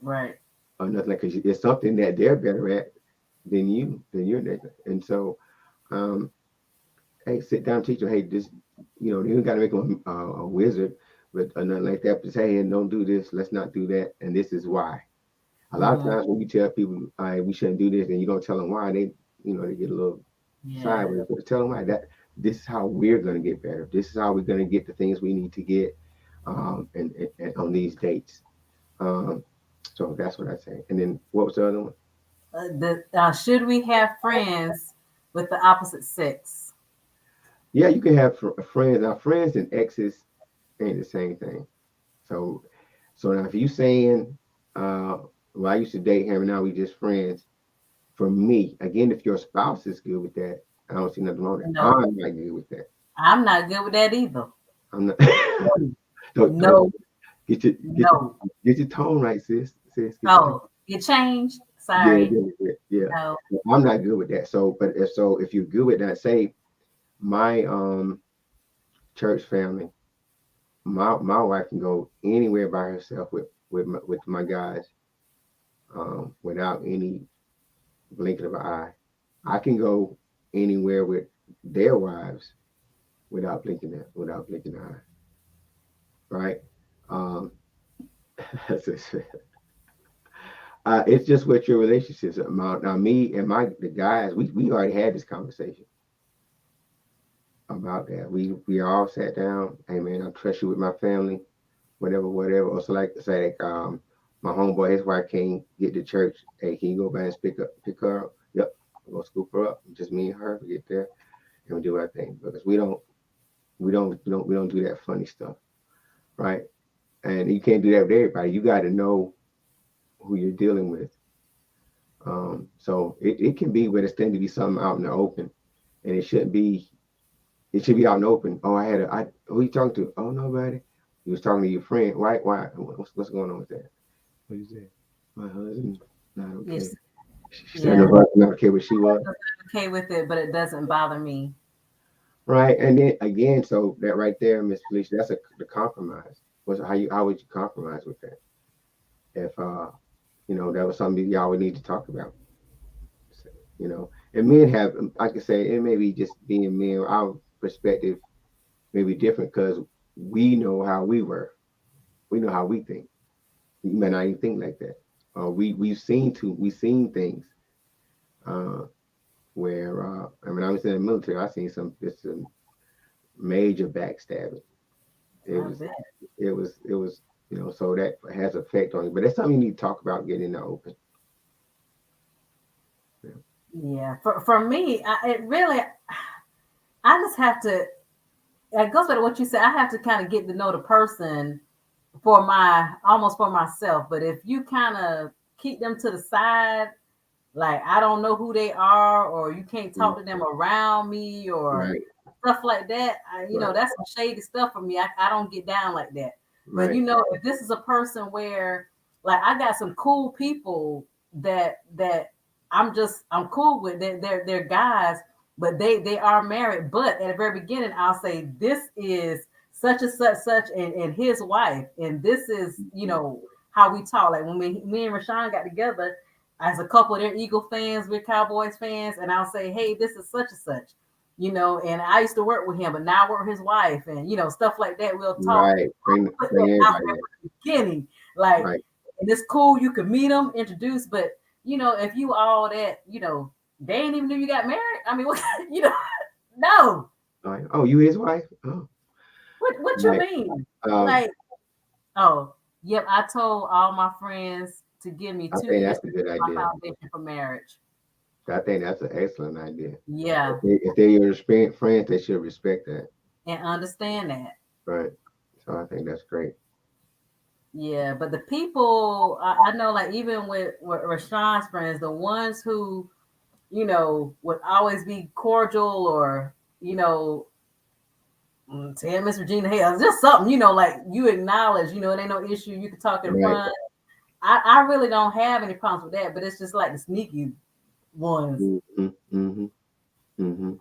Right. or nothing, like, because it's something that they're better at than you're nigga. And so, um, hey, sit down, teach them. Hey, this, you don't got to make them a wizard, but or nothing like that. But say, hey, and don't do this. Let's not do that. And this is why. A lot of Mm-hmm. times when you tell people, all right, we shouldn't do this, and you don't tell them why, they get a little Yeah. sideways. But tell them why this is how we're going to get better. This is how we're going to get the things we need to get, and on these dates. Um, so that's what I say. And then what was the other one? Should we have friends with the opposite sex? Yeah, you can have friends. Now, friends and exes ain't the same thing. So, so now if you saying, well, I used to date him, and now we just friends. For me, again, if your spouse is good with that, I don't see nothing wrong with it. No, I'm not good with that. I'm not good with that either. I'm not. No, don't no, get your get your no. get your tone right, sis. Sis, get your tone. Oh, it changed. Yeah, Sorry. yeah, yeah, yeah. No. I'm not good with that. So, but if you're good with that, say my church family, my wife can go anywhere by herself with my guys, without any blinking of an eye. I can go anywhere with their wives without blinking an eye, right? Um, it's just what your relationships are. Now, me and the guys, we already had this conversation about that. We all sat down. Hey man, I trust you with my family, whatever. Also, like say, my homeboy, his wife can't get to church. Hey, can you go by and pick her up? Yep, I'm gonna scoop her up. Just me and her. We get there and we do our thing because we don't do that funny stuff, right? And you can't do that with everybody. You got to know who you're dealing with. So it can be, but it's tend to be something out in the open, and it shouldn't be. It should be out in the open. Oh, who you talking to? Oh, nobody. You was talking to your friend. Why? Why? What's going on with that? What is that? My husband not okay. Yes. She said Yeah. nobody not okay what she was. I'm okay with it, but it doesn't bother me. Right. And then again, so that right there, Miss Felicia, that's the compromise. How would you compromise with that? If that was something y'all would need to talk about. So, and men have, like I say, it may be just being men. Our perspective may be different because we know how we were. We know how we think. You may not even think like that. We've seen things uh, where when I was in the military, I seen some major backstabbing. It I was bet. it was so that has effect on you. But that's something you need to talk about getting in the open. Yeah. Yeah. For me, it really, I just have to. It goes back to what you said. I have to kind of get to know the person almost for myself. But if you kind of keep them to the side, like I don't know who they are, or you can't talk to them around me, or Right, stuff like that, right, that's some shady stuff for me. I don't get down like that. But right, if this is a person where, like, I got some cool people that I'm cool with. They're guys, but they are married. But at the very beginning, I'll say this is such and such and his wife, and this is how we talk. Like when me and Rashawn got together as a couple, they're Eagle fans, we're Cowboys fans, and I'll say, hey, this is such and such. and I used to work with him, but now I work with his wife, and stuff like that. We'll talk. Right. Bring Put that out everybody there in. from the beginning, like, Right. and it's cool. You can meet them, introduce, but if you all that, they ain't even knew you got married. I mean, what, no. Like, oh, you his wife? Oh, What you right. mean? Um, Like, oh, yep. I told all my friends to give me I 2 think years that's a to good build my idea. foundation for marriage. I think that's an excellent idea. Yeah, If they're your friends, they should respect that. and understand that. Right. So I think that's great. Yeah, but the people I know, like even with Rashawn's friends, the ones who would always be cordial, or tell Miss Regina, hey, it's just something, like you acknowledge, it ain't no issue. You can talk in Right. front. I really don't have any problems with that, but it's just like the sneaky ones. Mm-hmm. Mm-hmm. Mm-hmm.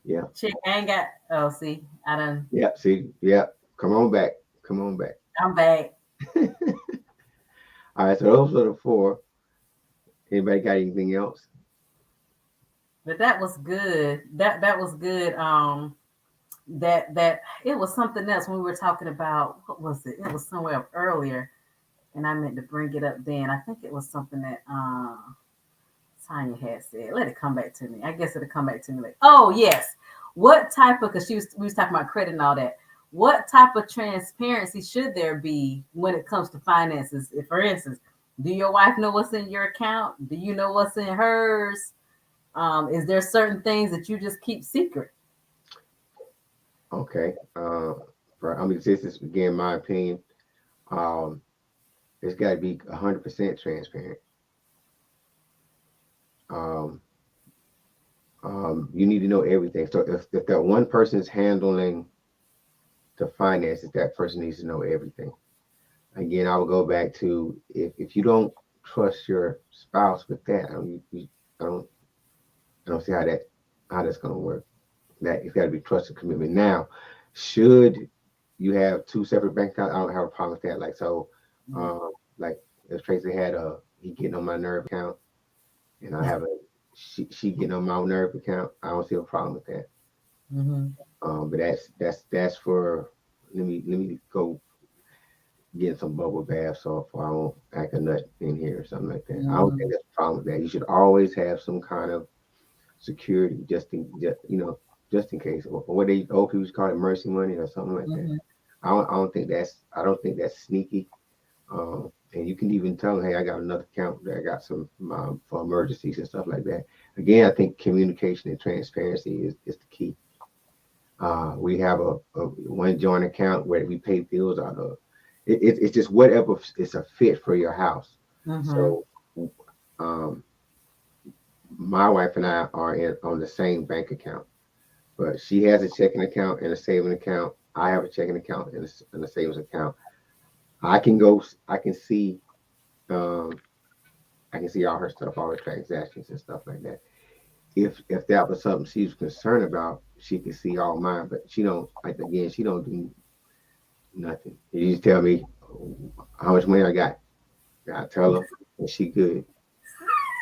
Yeah. Chick, I ain't got. Oh, see, I done. Yep. See. Yep. Come on back. Come on back. I'm back. All right. So those are the four. Anybody got anything else? But that was good. That was good. That it was something else when we were talking about, what was it? It was somewhere up earlier, and I meant to bring it up then. I think it was something that Tanya had said. Let it come back to me. I guess it'll come back to me. Like, oh yes, what type of? Because we was talking about credit and all that. What type of transparency should there be when it comes to finances? If, for instance, do your wife know what's in your account? Do you know what's in hers? Is there certain things that you just keep secret? Okay. This is again my opinion. Um, it's got to be 100% transparent. Um, you need to know everything. So if that one person is handling the finances, that person needs to know everything. Again, I will go back to if you don't trust your spouse with that, I don't I don't see how that's going to work. That it's got to be trust and commitment. Now, should you have two separate bank accounts? I don't have a problem with that. Like so, like if Tracy had he getting on my nerve account, and I have she getting on my nerve account, I don't see a problem with that. Mm-hmm. But that's for let me go get some bubble bath so I won't act a nut in here or something like that. I don't think that's a problem with that. You should always have some kind of security just in case. Or what they old people call it mercy money or something like that. Mm-hmm. I don't think that's sneaky. And you can even tell them, hey, I got another account that I got some for emergencies and stuff like that. Again, I think communication and transparency is the key. We have a one joint account where we pay bills out of. It's just whatever it's a fit for your house. Mm-hmm. So, my wife and I are on the same bank account, but she has a checking account and a saving account. I have a checking account and a savings account. I can see, um, I can see all her stuff, all her transactions and stuff like that. If that was something she was concerned about, she could see all mine, but she don't. Like again, she don't do nothing. You just tell me how much money I got. I tell her, and she good.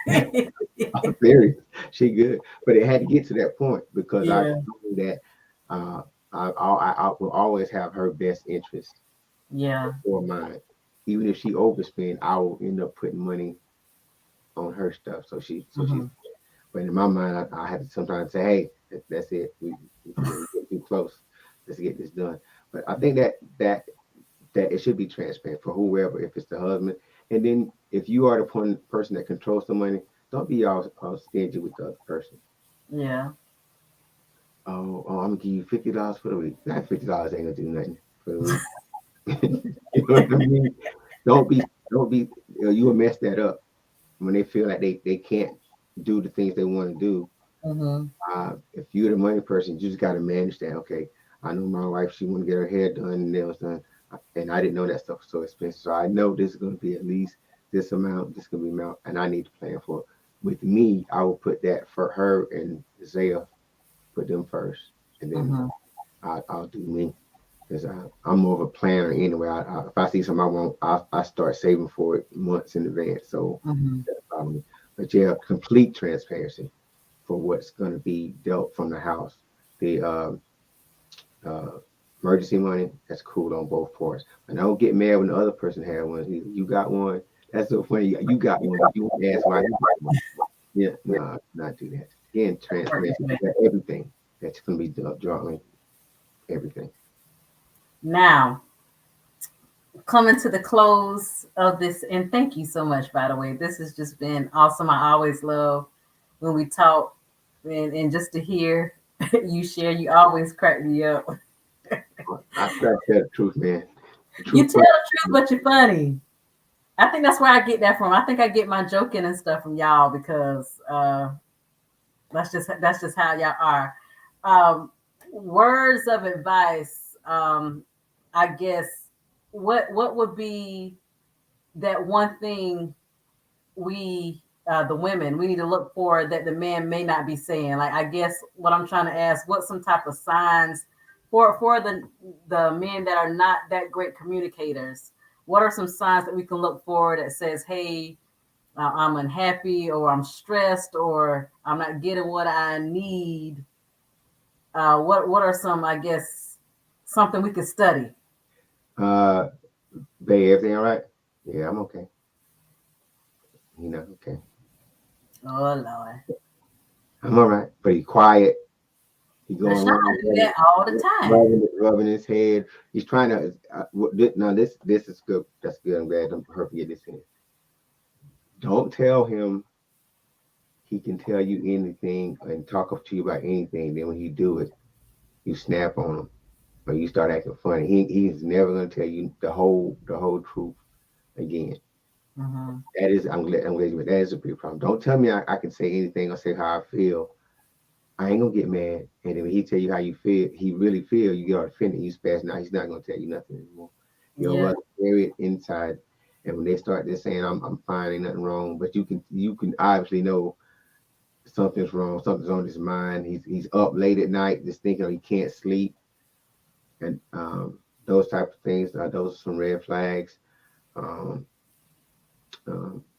I'm serious. She good. But it had to get to that point because I Yeah. knew that I will always have her best interest Yeah. before mine. Even if she overspend, I will end up putting money on her stuff. So Mm-hmm. she's. But in my mind, I had to sometimes say, hey, that's it. We get too close. Let's get this done. But I think that it should be transparent for whoever, if it's the husband. And then if you are the person that controls the money, don't be all stingy with the other person. Yeah. Oh, I'm gonna give you $50 for the week. That $50 ain't gonna do nothing for the week. You know what I mean? Don't be. You will mess that up when they feel like they can't do the things they want to do. Mm-hmm. If you're the money person, you just got to manage that. Okay, I know my wife; she want to get her hair done and nails done, and I didn't know that stuff was so expensive. So I know this is going to be at least this amount. This is going to be amount, and I need to plan for it. With me, I will put that for her and Zaya, put them first, and then Mm-hmm. I'll do me because I'm more of a planner anyway. If I see something I want, I start saving for it months in advance. So Mm-hmm. that's probably. But yeah, complete transparency. for what's going to be dealt from the house. The emergency money, that's cool on both parts. And don't get mad when the other person had one. You got one. That's so funny. You got one. You want to ask why you got one. Yeah, no, not do that. Again, transparency. Everything that's going to be drawing. Everything. Now, coming to the close of this, and thank you so much, by the way. This has just been awesome. I always love when we talk and just to hear you share. You always crack me up. I try to tell the truth, man. You tell the truth, but you're funny. I think that's where I get that from. I think I get my joking and stuff from y'all because that's just how y'all are. Words of advice. I guess what would be that one thing we the women we need to look for that the man may not be saying? Like, I guess what I'm trying to ask, what's some type of signs for the men that are not that great communicators? What are some signs that we can look for that says, hey, I'm unhappy, or I'm stressed, or I'm not getting what I need? What are some, I guess, something we could study? Babe, everything all right? Yeah, I'm okay. Okay. Oh Lord. I'm all right. But he's quiet. He's going around do that all the time. Rubbing his head. He's trying to. Now this is good. That's good. I'm glad I'm heard you get this in. Don't tell him he can tell you anything and talk up to you about anything. Then when he do it, you snap on him or you start acting funny. He's never gonna tell you the whole truth again. Mm-hmm. That is, I'm glad that is a big problem. Don't tell me I can say anything or say how I feel. I ain't gonna get mad. And then when he tell you how you feel, he really feel, you get offended, you spaz. Now he's not gonna tell you nothing anymore. You'll rather carry it inside. And when they start just saying I'm fine, ain't nothing wrong, but you can obviously know something's wrong, something's on his mind. He's up late at night just thinking he can't sleep. And those type of things, those are some red flags.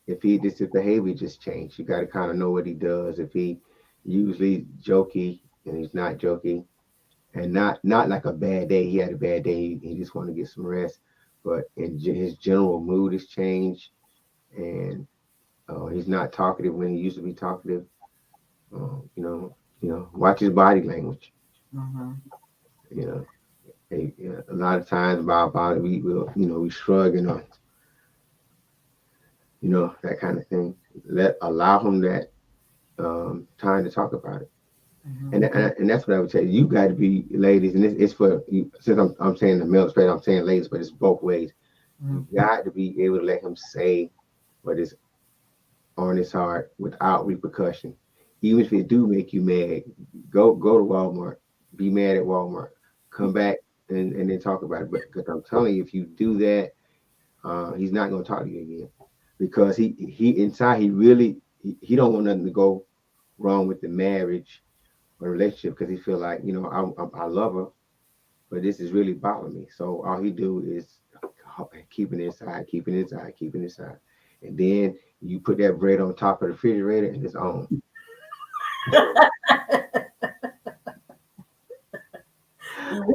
If his behavior just changed, you got to kind of know what he does. If he usually jokey and he's not jokey, and not like a bad day, he had a bad day, he just want to get some rest, but his general mood has changed, and he's not talkative when he used to be talkative. Watch his body language. Mm-hmm. A lot of times about it, we shrug and that kind of thing. Allow him that time to talk about it. Mm-hmm. And that's what I would say. You got to be, ladies, and it's for you. Since I'm saying the male straight, I'm saying ladies, but it's both ways. Mm-hmm. You got to be able to let him say what is on his heart without repercussion. Even if it do make you mad, go to Walmart, be mad at Walmart, come back and then talk about it. But because I'm telling you, if you do that, he's not going to talk to you again, because he inside he don't want nothing to go wrong with the marriage or relationship, because he feel like I love her, but this is really bothering me. So all he do is keeping it inside, and then you put that bread on top of the refrigerator and it's on.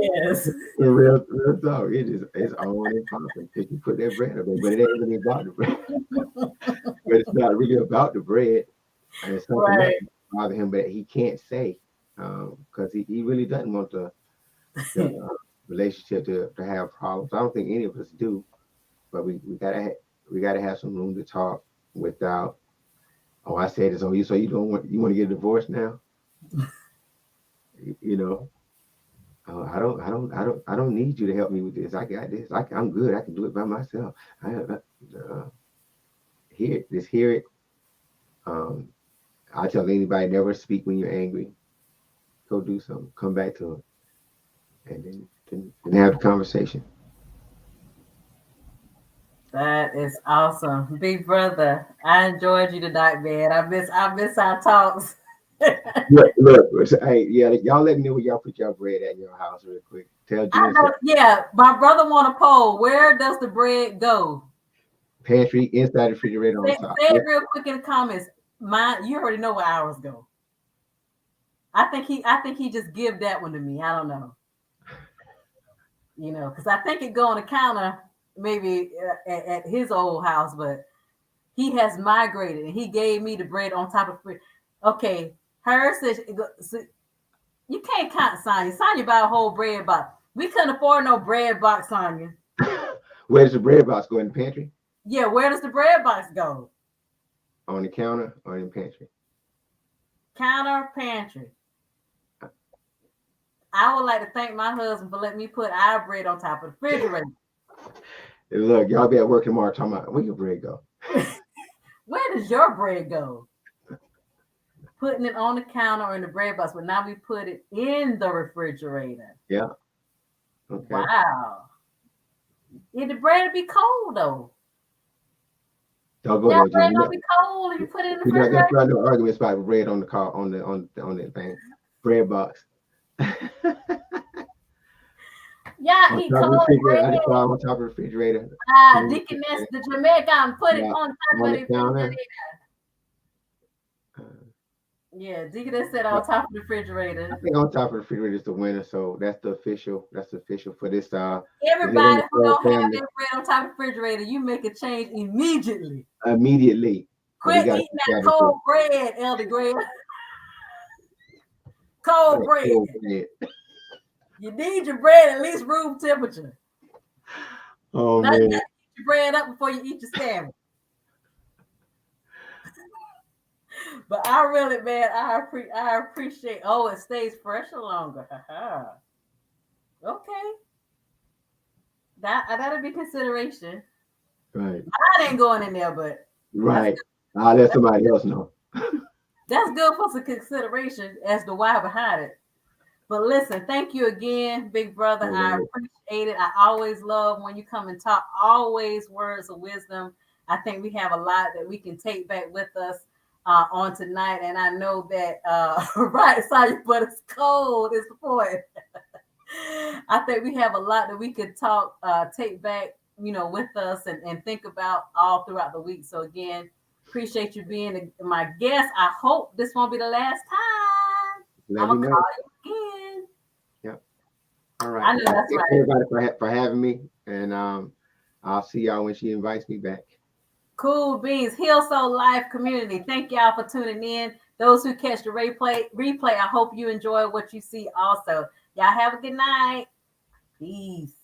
Yes. Real talk. It's on and popping because you put that bread up there, but it ain't really about the bread. But it's not really about the bread, and it's something that bother him, but he can't say because he really doesn't want the relationship to have problems. I don't think any of us do, but we gotta have some room to talk without. Oh, I said this on you, so you want to get a divorce now? I don't need you to help me with this. I got this. I'm good. I can do it by myself. Hear it. I tell anybody, never speak when you're angry. Go do something. Come back to it, and then have the conversation. That is awesome, big brother. I enjoyed you tonight, man. I miss our talks. Look, hey, y'all let me know where y'all put your bread at in your house real quick. Tell Jim. My brother want a poll. Where does the bread go? Pantry, inside the refrigerator, on top. Say it real quick in the comments. You already know where ours go. I think he just give that one to me. I don't know. Because I think it go on the counter maybe at his old house, but he has migrated and he gave me the bread on top of the. Okay, her says you can't count Sonya. Sonya buy a whole bread box. We couldn't afford no bread box, Sonya. Where does the bread box go, in the pantry? Yeah, where does the bread box go? On the counter or in the pantry? Counter, pantry. I would like to thank my husband for letting me put our bread on top of the refrigerator. Hey, look, y'all be at work tomorrow talking about where your bread go. Where does your bread go? Putting it on the counter or in the bread box, but now we put it in the refrigerator. Yeah. Okay. Wow. Yeah, the bread will be cold though. Don't go there, bread Jimmy. don't be cold and you put it in the refrigerator. That's why no arguments about bread on the car on the thing. Bread box. Yeah, eat cold bread. On top of the refrigerator. Deaconess the Jamaican put it on top of the refrigerator. Yeah, Deaconess said on top of the refrigerator. I think on top of the refrigerator is the winner, so that's the official. That's official for this. Everybody who don't have their bread on top of the refrigerator, you make a change immediately. Quit eating that cold bread, Elder Greg. Cold bread. You need your bread at least room temperature. Oh now man! You gotta eat your bread up before you eat your sandwich. But I really, man, I appreciate. Oh, it stays fresher longer. Okay, that'll be consideration. Right. I ain't going in there, but right. I'll let somebody else know. That's good for some consideration as to why behind it. But listen, thank you again, big brother. I appreciate it. I always love when you come and talk. Always words of wisdom. I think we have a lot that we can take back with us on tonight. And I know that, right, sorry, but it's cold is the point. I think we have a lot that we could take back, with us and think about all throughout the week. So again, appreciate you being my guest. I hope this won't be the last time. I'm gonna call you again. Yep. All right. I know that's Thank everybody for having me, and I'll see y'all when she invites me back. Cool beans, Heal Soul Life community. Thank y'all for tuning in. Those who catch the replay, I hope you enjoy what you see. Also, y'all have a good night. Peace.